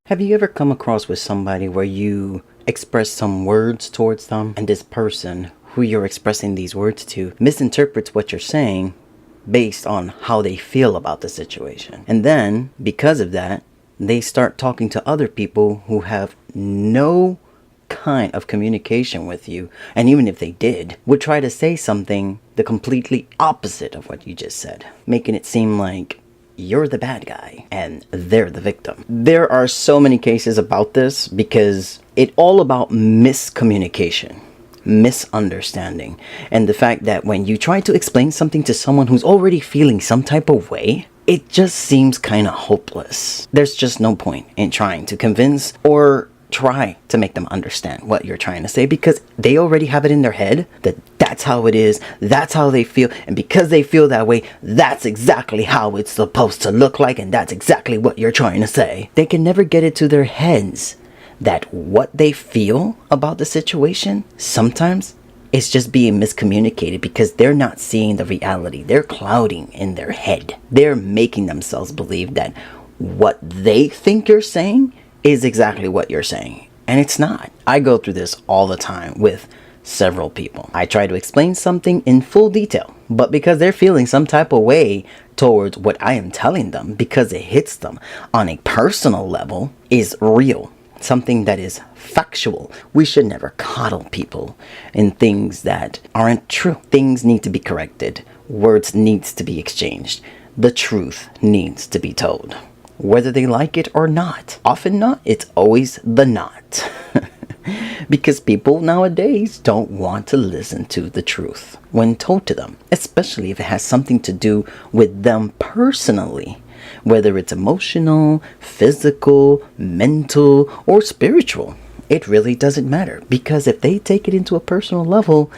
Have you ever come across with somebody where you express some words towards them and this person who you're expressing these words to misinterprets what you're saying based on how they feel about the situation? And then, because of that, they start talking to other people who have no kind of communication with you, and even if they did, would try to say something the completely opposite of what you just said, making it seem like you're the bad guy and they're the victim. There are so many cases about this because it's all about miscommunication, misunderstanding, and the fact that when you try to explain something to someone who's already feeling some type of way, it just seems kind of hopeless. There's just no point in trying to convince or try to make them understand what you're trying to say, because they already have it in their head that that's how it is, that's how they feel, and because they feel that way, that's exactly how it's supposed to look like, and that's exactly what you're trying to say. They can never get it to their heads that what they feel about the situation sometimes is just being miscommunicated because they're not seeing the reality. They're clouding in their head. They're making themselves believe that what they think you're saying is exactly what you're saying, and it's not. I go through this all the time with several people. I try to explain something in full detail, but because they're feeling some type of way towards what I am telling them, because it hits them on a personal level, is real, something that is factual. We should never coddle people in things that aren't true. Things need to be corrected. Words needs to be exchanged. The truth needs to be told, whether they like it or not. Often not, it's always the not. Because people nowadays don't want to listen to the truth when told to them, especially if it has something to do with them personally, whether it's emotional, physical, mental, or spiritual. It really doesn't matter, because if they take it into a personal level,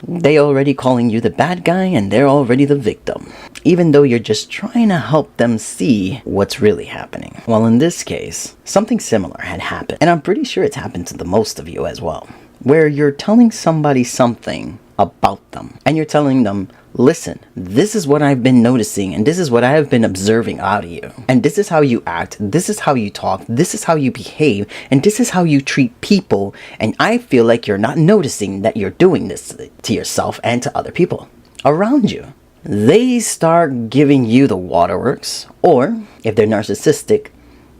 they already calling you the bad guy and they're already the victim, even though you're just trying to help them see what's really happening. Well, in this case, something similar had happened, and I'm pretty sure it's happened to the most of you as well, where you're telling somebody something about them and you're telling them, listen, this is what I've been noticing, and this is what I have been observing out of you, and this is how you act, this is how you talk, this is how you behave, and this is how you treat people, and I feel like you're not noticing that you're doing this to yourself and to other people around you. They start giving you the waterworks, or if they're narcissistic,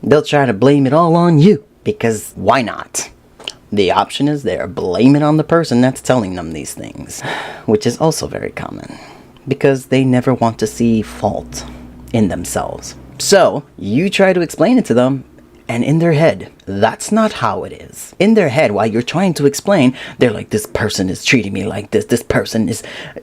they'll try to blame it all on you, because why not? The option is there. Blame it on the person that's telling them these things, which is also very common because they never want to see fault in themselves. So you try to explain it to them, and in their head, that's not how it is. In their head, while you're trying to explain, they're like, this person is treating me like this. This person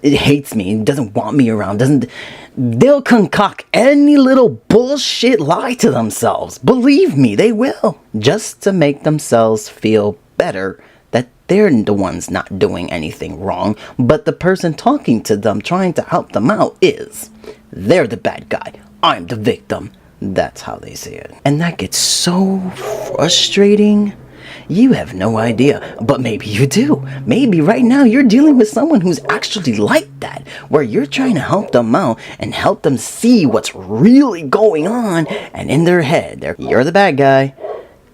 hates me, doesn't want me around, they'll concoct any little bullshit lie to themselves. Believe me, they will. Just to make themselves feel better that they're the ones not doing anything wrong, but the person talking to them, trying to help them out, they're the bad guy, I'm the victim. That's how they see it, and that gets so frustrating. You have no idea, but maybe you do. Maybe right now you're dealing with someone who's actually like that, where you're trying to help them out and help them see what's really going on, and in their head, you're the bad guy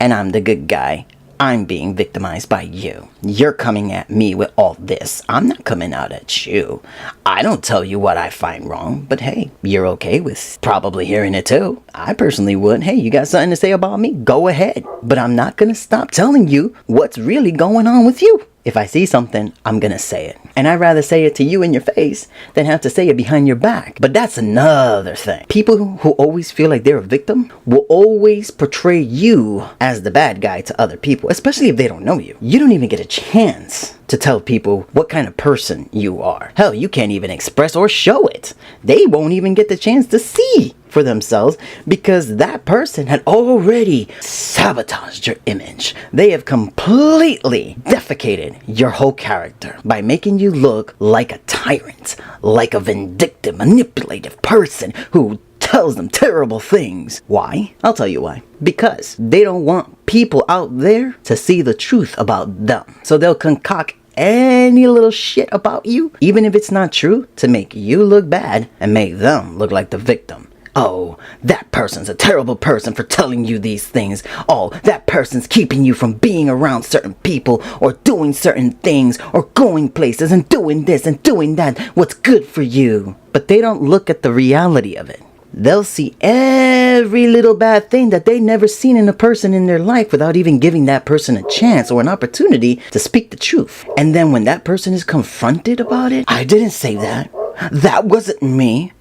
and I'm the good guy. I'm being victimized by you. You're coming at me with all this. I'm not coming out at you. I don't tell you what I find wrong, but hey, you're okay with probably hearing it too. I personally would. Hey, you got something to say about me? Go ahead. But I'm not going to stop telling you what's really going on with you. If I see something, I'm going to say it. And I'd rather say it to you in your face than have to say it behind your back. But that's another thing. People who always feel like they're a victim will always portray you as the bad guy to other people, especially if they don't know you. You don't even get a chance to tell people what kind of person you are. Hell, you can't even express or show it. They won't even get the chance to see for themselves because that person had already sabotaged your image. They have completely defecated your whole character by making you look like a tyrant, like a vindictive, manipulative person who tells them terrible things. Why? I'll tell you why. Because they don't want people out there to see the truth about them. So they'll concoct any little shit about you, even if it's not true, to make you look bad and make them look like the victim. Oh, that person's a terrible person for telling you these things. Oh, that person's keeping you from being around certain people or doing certain things or going places and doing this and doing that. What's good for you. But they don't look at the reality of it. They'll see every little bad thing that they never seen in a person in their life without even giving that person a chance or an opportunity to speak the truth. And then when that person is confronted about it, I didn't say that. That wasn't me.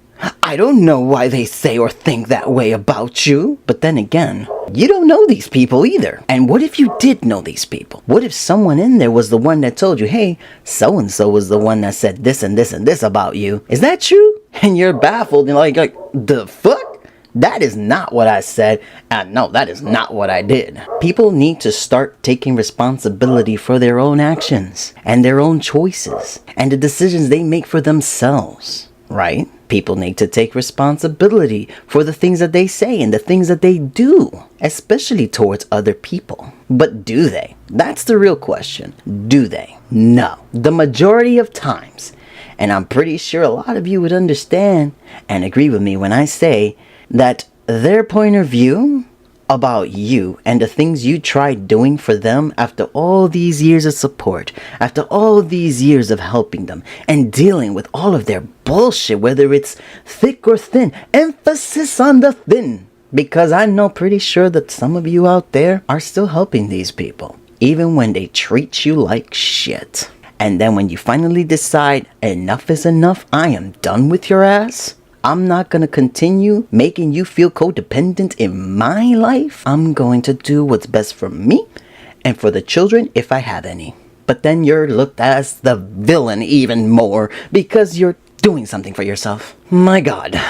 I don't know why they say or think that way about you. But then again, you don't know these people either. And what if you did know these people? What if someone in there was the one that told you, hey, so-and-so was the one that said this and this and this about you. Is that true? And you're baffled and like, the fuck? That is not what I said. And no, that is not what I did. People need to start taking responsibility for their own actions and their own choices and the decisions they make for themselves, right? People need to take responsibility for the things that they say and the things that they do, especially towards other people. But do they? That's the real question. Do they? No. The majority of times, and I'm pretty sure a lot of you would understand and agree with me when I say that their point of view about you and the things you tried doing for them after all these years of support, after all these years of helping them and dealing with all of their bullshit, whether it's thick or thin, emphasis on the thin, because I know pretty sure that some of you out there are still helping these people, even when they treat you like shit. And then when you finally decide enough is enough, I am done with your ass, I'm not going to continue making you feel codependent in my life. I'm going to do what's best for me and for the children if I have any. But then you're looked at as the villain even more because you're doing something for yourself. My God.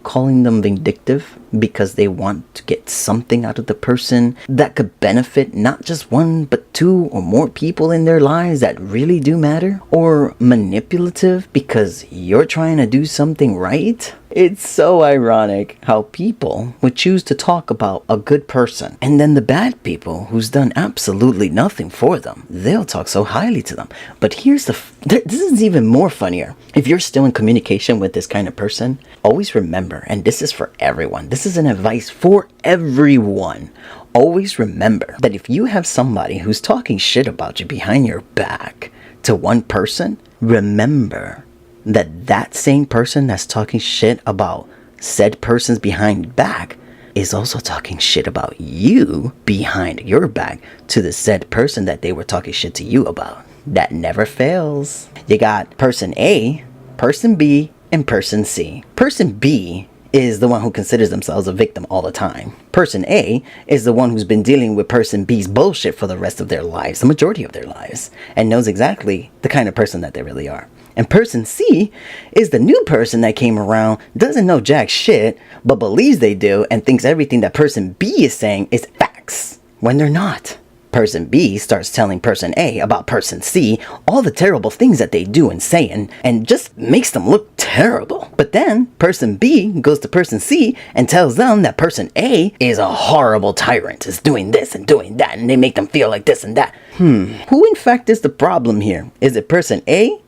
Calling them vindictive because they want to get something out of the person that could benefit not just one but two or more people in their lives that really do matter, or manipulative because you're trying to do something right. It's so ironic how people would choose to talk about a good person, and then the bad people who's done absolutely nothing for them, they'll talk so highly to them. But here's this is even more funnier. If you're still in communication with this kind of person, always remember, and this is for everyone, this is an advice for everyone, always remember that if you have somebody who's talking shit about you behind your back to one person, remember that that same person that's talking shit about said person's behind back is also talking shit about you behind your back to the said person that they were talking shit to you about. That never fails. You got person A, person B, and person C. Person B is the one who considers themselves a victim all the time. Person A is the one who's been dealing with person B's bullshit for the rest of their lives, the majority of their lives, and knows exactly the kind of person that they really are. And person C is the new person that came around, doesn't know jack shit, but believes they do and thinks everything that person B is saying is facts, when they're not. Person B starts telling person A about person C, all the terrible things that they do and say, and just makes them look terrible. But then person B goes to person C and tells them that person A is a horrible tyrant, is doing this and doing that, and they make them feel like this and that. Who in fact is the problem here? Is it person A?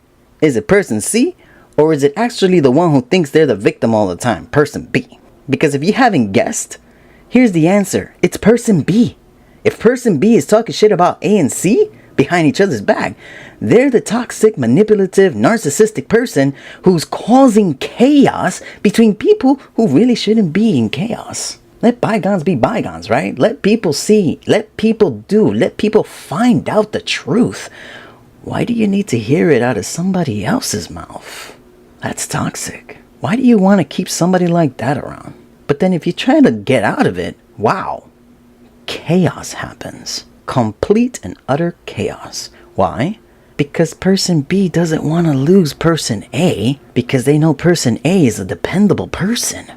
Is it person C? Or is it actually the one who thinks they're the victim all the time, person B? Because if you haven't guessed, here's the answer. It's person B. If person B is talking shit about A and C behind each other's back, they're the toxic, manipulative, narcissistic person who's causing chaos between people who really shouldn't be in chaos. Let bygones be bygones, right? Let people see, let people do, let people find out the truth. Why do you need to hear it out of somebody else's mouth? That's toxic. Why do you want to keep somebody like that around? But then if you try to get out of it, wow, chaos happens. Complete and utter chaos. Why? Because person B doesn't want to lose person A because they know person A is a dependable person.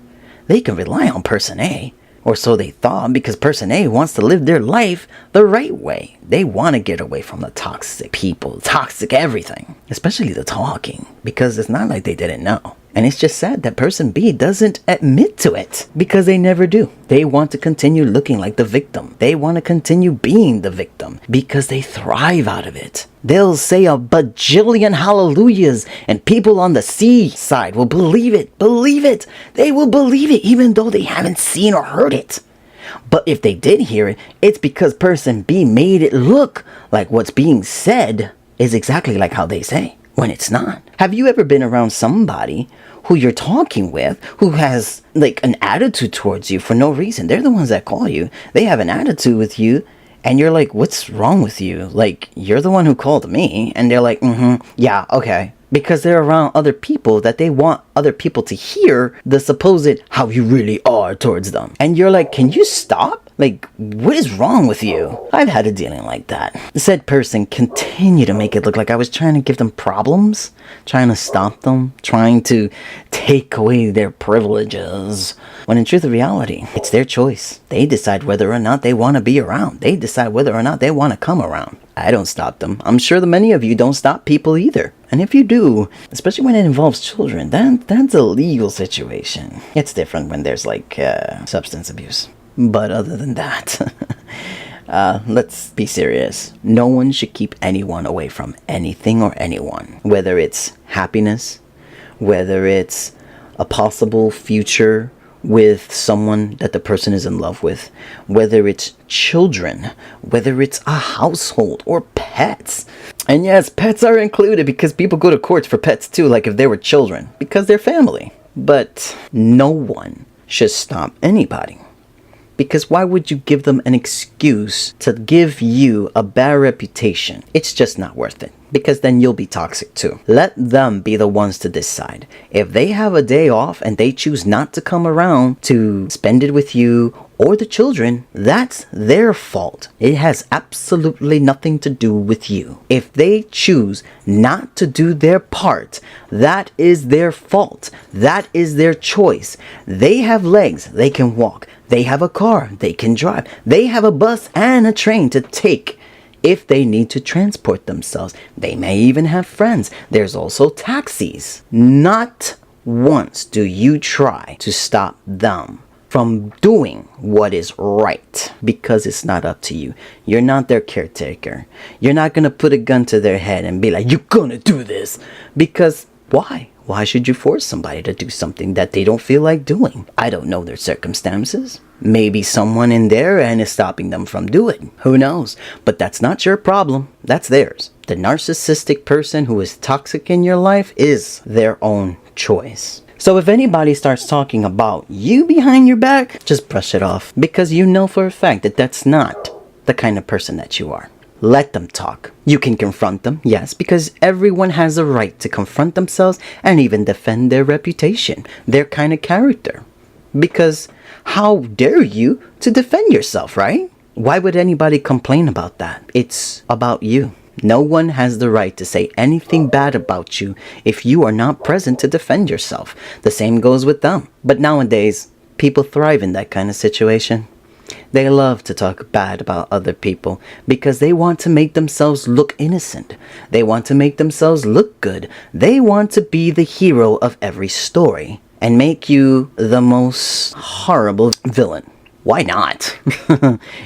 They can rely on person A. Or so they thought, because person A wants to live their life the right way. They want to get away from the toxic people, toxic everything, especially the talking, because it's not like they didn't know. And it's just sad that person B doesn't admit to it, because they never do. They want to continue looking like the victim. They want to continue being the victim because they thrive out of it. They'll say a bajillion hallelujahs and people on the C side will believe it. Believe it. They will believe it even though they haven't seen or heard it. But if they did hear it, it's because person B made it look like what's being said is exactly like how they say, when it's not. Have you ever been around somebody who you're talking with who has like an attitude towards you for no reason? They're the ones that call you. They have an attitude with you and you're like, what's wrong with you? Like, you're the one who called me. And they're like, yeah, okay. Because they're around other people that they want other people to hear the supposed how you really are towards them. And you're like, can you stop? Like, what is wrong with you? I've had a dealing like that. The said person continued to make it look like I was trying to give them problems, trying to stop them, trying to take away their privileges. When in truth, the reality, it's their choice. They decide whether or not they want to be around. They decide whether or not they want to come around. I don't stop them. I'm sure that many of you don't stop people either. And if you do, especially when it involves children, that's a legal situation. It's different when there's like substance abuse. But other than that, let's be serious. No one should keep anyone away from anything or anyone. Whether it's happiness, whether it's a possible future with someone that the person is in love with, whether it's children, whether it's a household or pets. And yes, pets are included because people go to courts for pets too, like if they were children, because they're family. But no one should stop anybody. Because why would you give them an excuse to give you a bad reputation? It's just not worth it. Because then you'll be toxic too. Let them be the ones to decide. If they have a day off and they choose not to come around to spend it with you or the children, that's their fault. It has absolutely nothing to do with you. If they choose not to do their part, that is their fault. That is their choice. They have legs, they can walk. They have a car, they can drive. They have a bus and a train to take if they need to transport themselves. They may even have friends. There's also taxis. Not once do you try to stop them from doing what is right, because it's not up to you. You're not their caretaker. You're not going to put a gun to their head and be like, you're going to do this. Because why? Why should you force somebody to do something that they don't feel like doing? I don't know their circumstances. Maybe someone in their end is stopping them from doing. Who knows? But that's not your problem. That's theirs. The narcissistic person who is toxic in your life is their own choice. So if anybody starts talking about you behind your back, just brush it off. Because you know for a fact that that's not the kind of person that you are. Let them talk. You can confront them, yes, because everyone has a right to confront themselves and even defend their reputation, their kind of character. Because how dare you to defend yourself, right? Why would anybody complain about that? It's about you. No one has the right to say anything bad about you if you are not present to defend yourself. The same goes with them. But nowadays, people thrive in that kind of situation. They love to talk bad about other people because they want to make themselves look innocent. They want to make themselves look good. They want to be the hero of every story and make you the most horrible villain. Why not?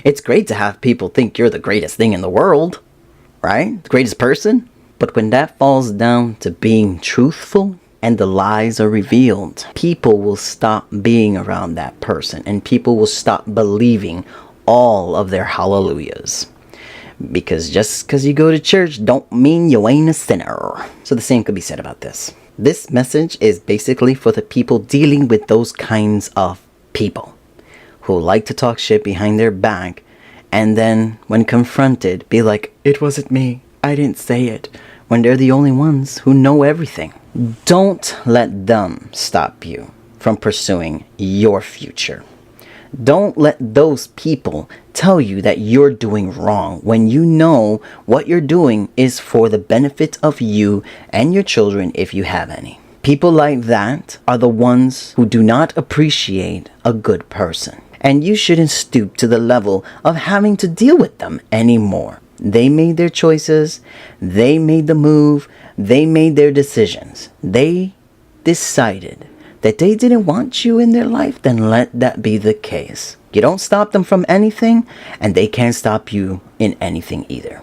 It's great to have people think you're the greatest thing in the world, right? The greatest person. But when that falls down to being truthful, and the lies are revealed, people will stop being around that person and people will stop believing all of their hallelujahs. Because just because you go to church don't mean you ain't a sinner. So the same could be said about this. This message is basically for the people dealing with those kinds of people who like to talk shit behind their back and then when confronted be like, it wasn't me, I didn't say it, when they're the only ones who know everything. Don't let them stop you from pursuing your future. Don't let those people tell you that you're doing wrong when you know what you're doing is for the benefit of you and your children if you have any. People like that are the ones who do not appreciate a good person. And you shouldn't stoop to the level of having to deal with them anymore. They made their choices. They made the move. They made their decisions. They decided that they didn't want you in their life, then let that be the case. You don't stop them from anything, and they can't stop you in anything either.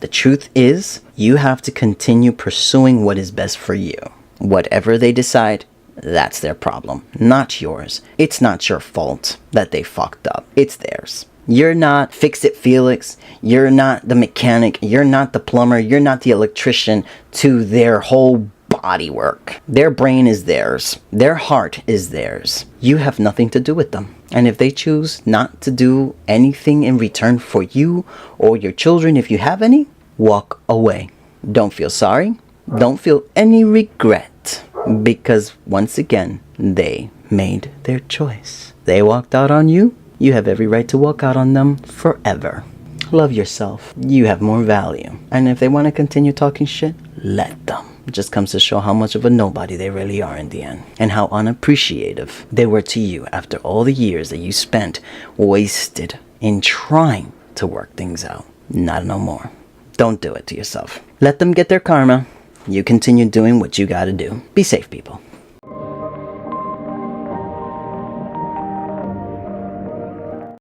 The truth is, you have to continue pursuing what is best for you. Whatever they decide, that's their problem, not yours. It's not your fault that they fucked up. It's theirs. You're not Fix-It Felix. You're not the mechanic. You're not the plumber. You're not the electrician to their whole body work. Their brain is theirs. Their heart is theirs. You have nothing to do with them. And if they choose not to do anything in return for you or your children, if you have any, walk away. Don't feel sorry. Don't feel any regret. Because once again, they made their choice. They walked out on you. You have every right to walk out on them forever. Love yourself. You have more value. And if they want to continue talking shit, let them. It just comes to show how much of a nobody they really are in the end. And how unappreciative they were to you after all the years that you spent wasted in trying to work things out. Not no more. Don't do it to yourself. Let them get their karma. You continue doing what you gotta do. Be safe, people.